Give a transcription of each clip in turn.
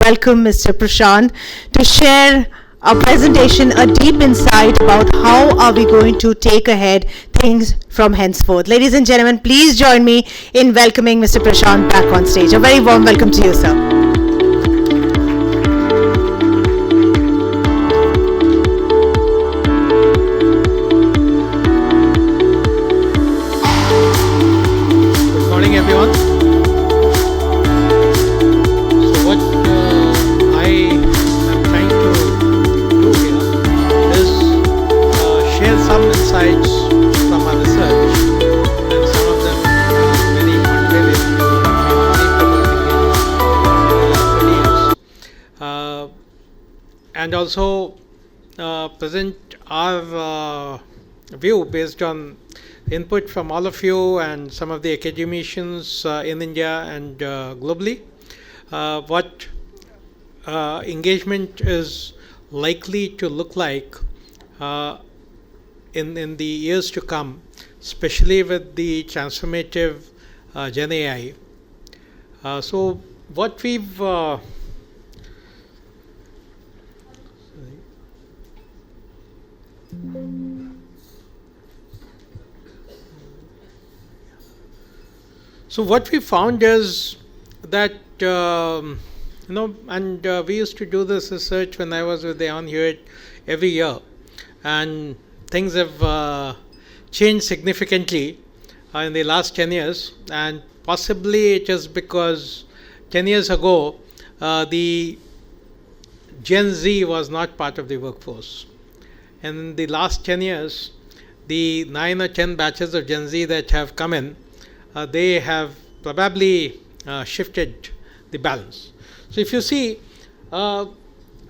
welcome Mr. Prashant to share a presentation, a deep insight about how are we going to take ahead things from henceforth. Ladies and gentlemen, please join me in welcoming Mr. Prashant back on stage. A very warm welcome to you, sir. Good morning, everyone. So what I am trying to do here is share some insights from our research, and some of them are very motivated. And also present our view based on input from all of you and some of the academicians in India and globally, what engagement is likely to look like in the years to come, especially with the transformative Gen AI. So what we've So what we found is that, and we used to do this research when I was with the On Hewitt every year, and things have changed significantly in the last 10 years, and possibly it is because 10 years ago, the Gen Z was not part of the workforce. And in the last 10 years, the 9 or 10 batches of Gen Z that have come in, they have probably shifted the balance. So if you see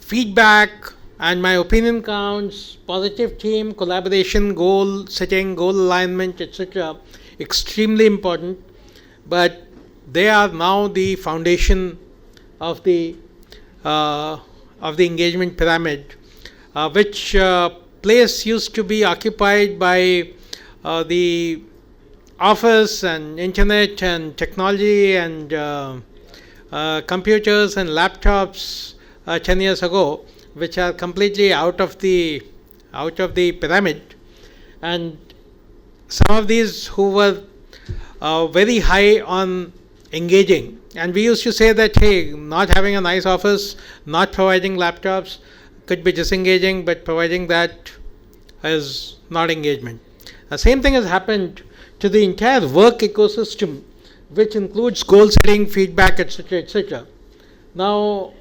feedback and my opinion counts, positive team, collaboration, goal setting, goal alignment, etc., extremely important, but they are now the foundation of the engagement pyramid, which place used to be occupied by the office and internet and technology and computers and laptops 10 years ago, which are completely out of the pyramid. And some of these who were very high on engaging, and we used to say that, hey, not having a nice office, not providing laptops could be disengaging, but providing that is not engagement. The same thing has happened to the entire work ecosystem, which includes goal setting, feedback, etc., etc. Now,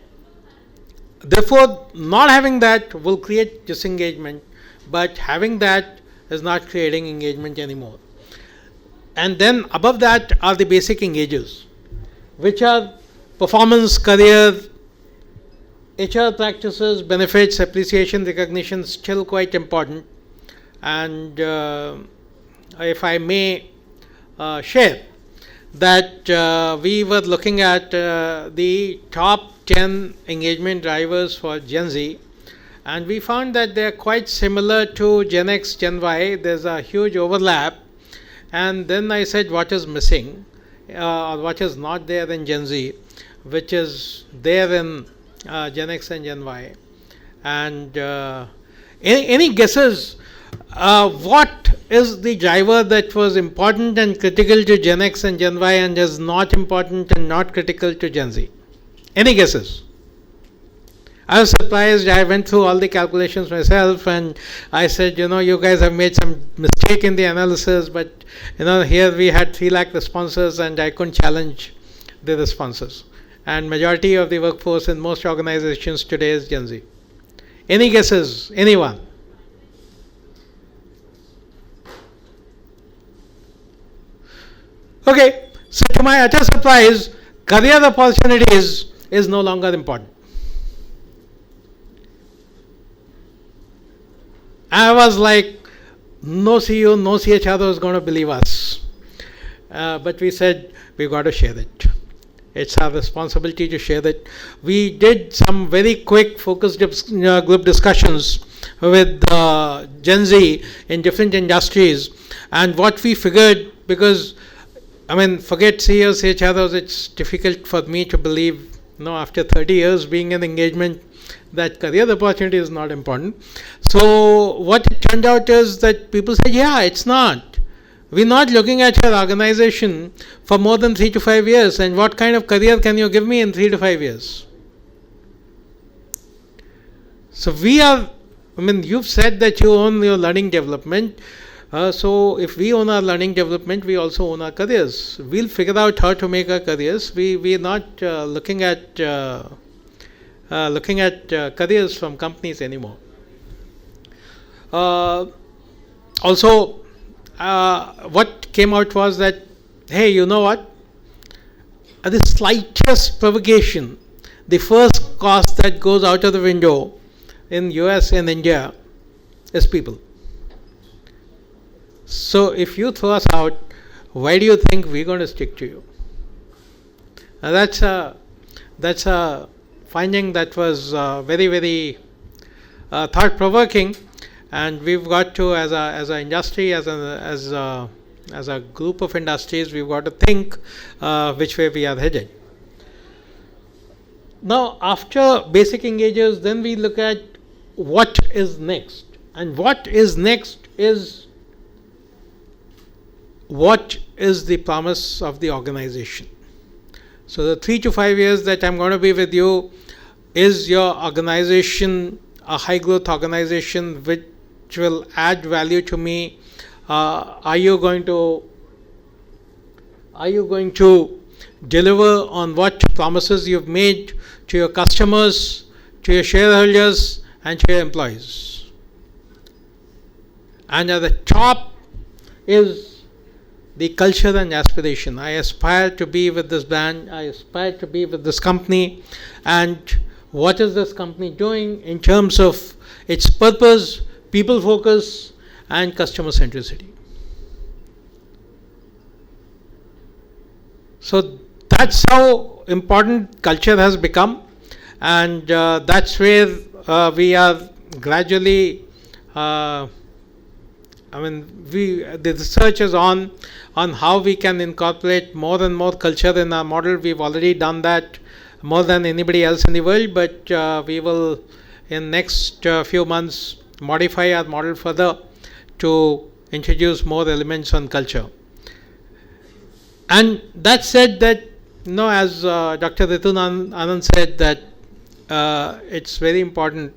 therefore, not having that will create disengagement, but having that is not creating engagement anymore. And then above that are the basic engagers, which are performance, career, HR practices, benefits, appreciation, recognition, still quite important. And if I may share that we were looking at the top 10 engagement drivers for Gen Z, and we found that they are quite similar to Gen X, Gen Y. There's a huge overlap. And then I said, what is missing or what is not there in Gen Z, which is there in Gen X and Gen Y. And any guesses what is the driver that was important and critical to Gen X and Gen Y and is not important and not critical to Gen Z? Any guesses? I was surprised. I went through all the calculations myself, and I said, you guys have made some mistake in the analysis, but here we had 3 lakh responses and I couldn't challenge the responses. And majority of the workforce in most organizations today is Gen Z. Any guesses? Anyone? Okay, so to my utter surprise, career opportunities is no longer important. I was like, no CEO, no CHRO is going to believe us. But we said, we've got to share it. It's our responsibility to share that. We did some very quick focus group discussions with Gen Z in different industries, and what we figured, because forget CEOs, CHROs, it's difficult for me to believe after 30 years being in engagement, that career opportunity is not important. So what it turned out is that people said, yeah, it's not. We're not looking at your organization for more than 3 to 5 years, and what kind of career can you give me in 3 to 5 years? So you've said that you own your learning development. So if we own our learning development, we also own our careers. We'll figure out how to make our careers. We're not looking at careers from companies anymore. Also, what came out was that, hey, you know what? At the slightest provocation, the first cost that goes out of the window in US and India is people. So if you throw us out, why do you think we're going to stick to you? Now that's a finding that was very, very thought-provoking, and we've got to, as an industry, as a group of industries, we've got to think which way we are headed. Now, after basic engagers, then we look at what is next, and what is next is what is the promise of the organization. So the 3 to 5 years that I'm going to be with you, is your organization a high growth organization which will add value to me? Are you going to deliver on what promises you've made to your customers, to your shareholders, and to your employees? And at the top is the culture and aspiration. I aspire to be with this brand, I aspire to be with this company, and what is this company doing in terms of its purpose, people focus, and customer centricity. So that's how important culture has become, and that's where we are gradually the research is on how we can incorporate more and more culture in our model. We've already done that more than anybody else in the world, but we will in next few months modify our model further to introduce more elements on culture. And that said, that as Dr. Ritu Anand said, that it's very important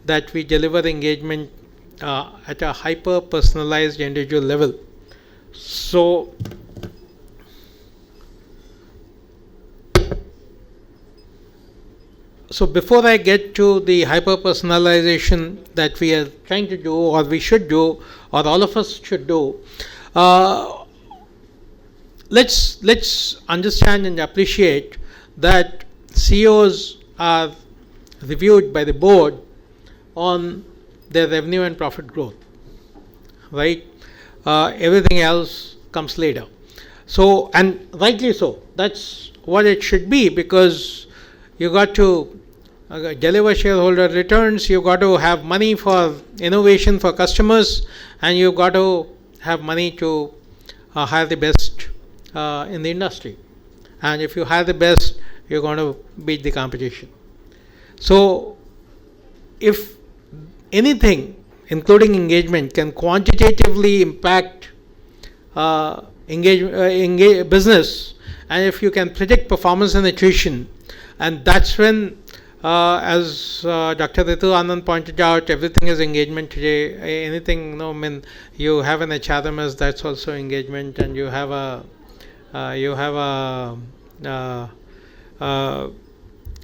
that we deliver engagement at a hyper personalized individual level. So before I get to the hyper personalization that we are trying to do, or we should do, or all of us should do, let's understand and appreciate that CEOs are reviewed by the board on their revenue and profit growth, right? Everything else comes later. So, and rightly so, that's what it should be, because you got to deliver shareholder returns, you got to have money for innovation for customers, and you got to have money to hire the best in the industry. And if you hire the best, you're going to beat the competition. So if anything, including engagement, can quantitatively impact business, and if you can predict performance and attrition, and that's when, as Dr. Ritu Anand pointed out, everything is engagement today. Anything, you have an HRMS, that's also engagement, and you have a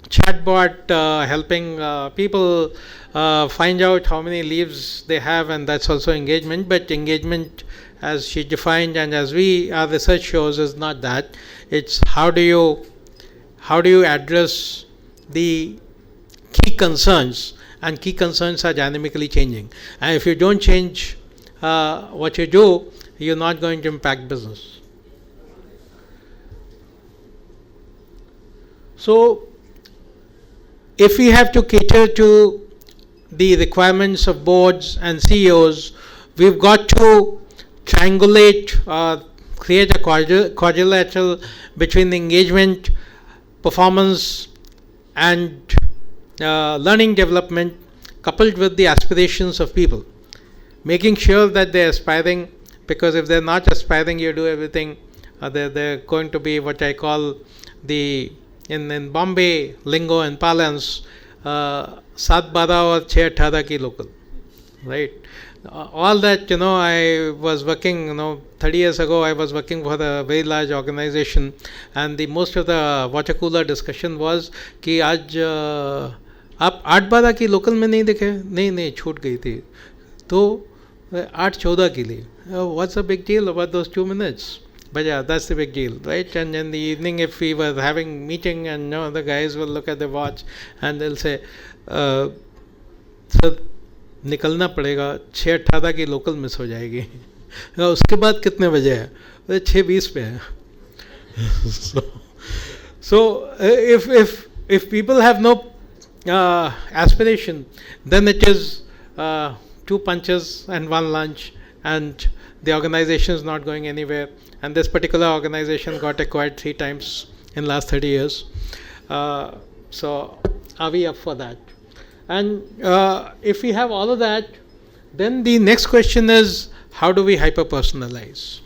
chatbot helping people find out how many leaves they have, and that's also engagement. But engagement, as she defined and as our research shows, is not that. It's how do you address the key concerns, and key concerns are dynamically changing. And if you don't change what you do, you're not going to impact business. So if we have to cater to the requirements of boards and CEOs, we've got to triangulate, create a quadrilateral between the engagement, performance, and learning development coupled with the aspirations of people, making sure that they're aspiring, because if they're not aspiring, you do everything, they're going to be what I call the, in Bombay lingo and parlance, सात बारह और छः अठारह की local, right? All that, I was working, 30 years ago, I was working for a very large organization, and the most of the water cooler discussion was कि आज आप 8-12 की लोकल में नहीं दिखे, नहीं छूट गई थी, तो 8-14 के लिए, what's the big deal about those 2 minutes? But yeah, that's the big deal, right? And in the evening, if we were having meeting, and the guys will look at the watch and they'll say, sir, निकलना पड़ेगा, 6:18 की local miss हो जाएगी, उसके बाद कितने बजे है? 6:20 पे है. So if people have no aspiration, then it is 2 punches and 1 lunch, and the organization is not going anywhere. And this particular organization got acquired 3 times in last 30 years. So are we up for that? And if we have all of that, then the next question is, how do we hyper personalize,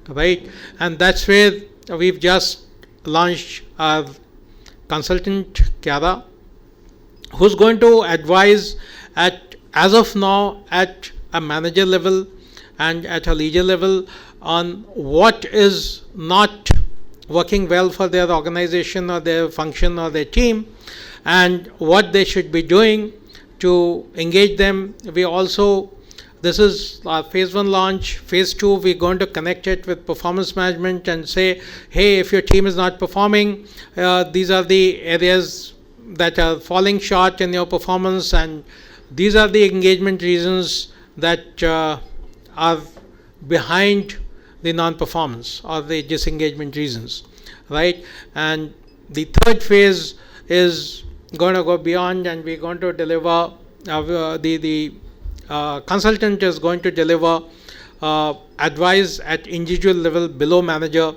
right? And that's where we've just launched our consultant Kyara, who's going to advise as of now at a manager level and at a leader level on what is not working well for their organization or their function or their team, and what they should be doing to engage them. We also, this is our phase 1 launch. Phase 2, we're going to connect it with performance management and say, hey, if your team is not performing, these are the areas that are falling short in your performance, and these are the engagement reasons that are behind the non-performance or the disengagement reasons, right? And the third phase is going to go beyond, and we're going to deliver, the consultant is going to deliver advice at individual level below manager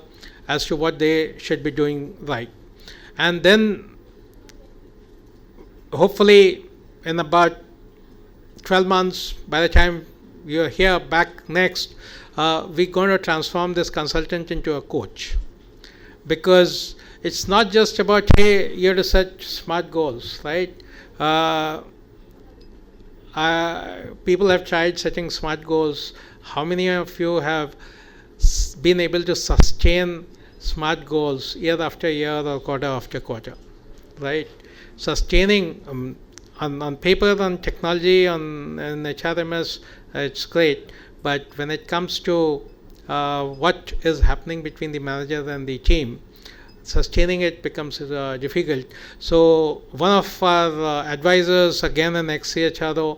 as to what they should be doing right. And then hopefully in about 12 months, by the time you're here back next, we're going to transform this consultant into a coach, because it's not just about, hey, you have to set smart goals, right? People have tried setting smart goals. How many of you have been able to sustain smart goals year after year or quarter after quarter, right? Sustaining on paper, on technology, on HRMS, it's great. But when it comes to what is happening between the manager and the team, sustaining it becomes difficult. So one of our advisors, again an ex-CHRO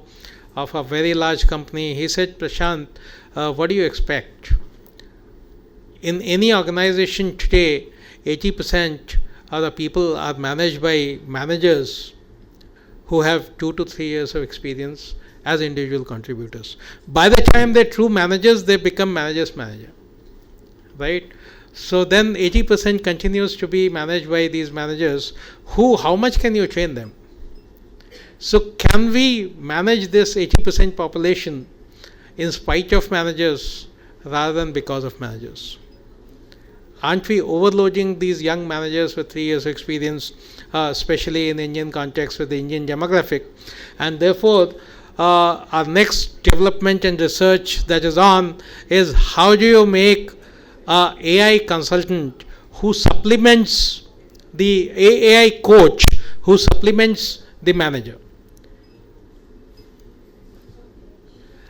of a very large company, he said, Prashant, what do you expect? In any organization today, 80% of the people are managed by managers who have 2 to 3 years of experience as individual contributors. By the time they're true managers, they become manager's manager, right? So then 80% continues to be managed by these managers who, how much can you train them? So can we manage this 80% population in spite of managers rather than because of managers? Aren't we overloading these young managers with 3 years of experience, especially in Indian context with the Indian demographic? And therefore, our next development and research that is on is, how do you make an AI consultant who supplements the AI coach, who supplements the manager?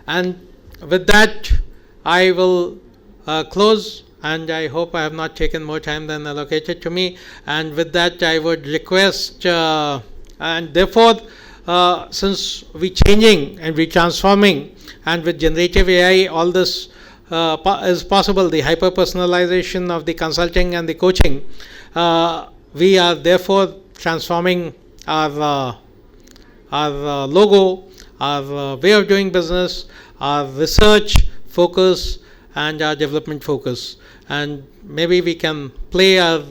And with that, I will close, and I hope I have not taken more time than allocated to me. And with that, I would request, and therefore, since we changing and we transforming, and with generative AI, all this is possible, the hyper personalization of the consulting and the coaching, we are therefore transforming our logo, our way of doing business, our research focus, and our development focus. And maybe we can play our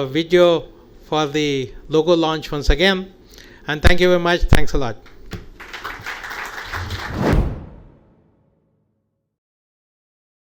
video for the logo launch once again. And thank you very much. Thanks a lot.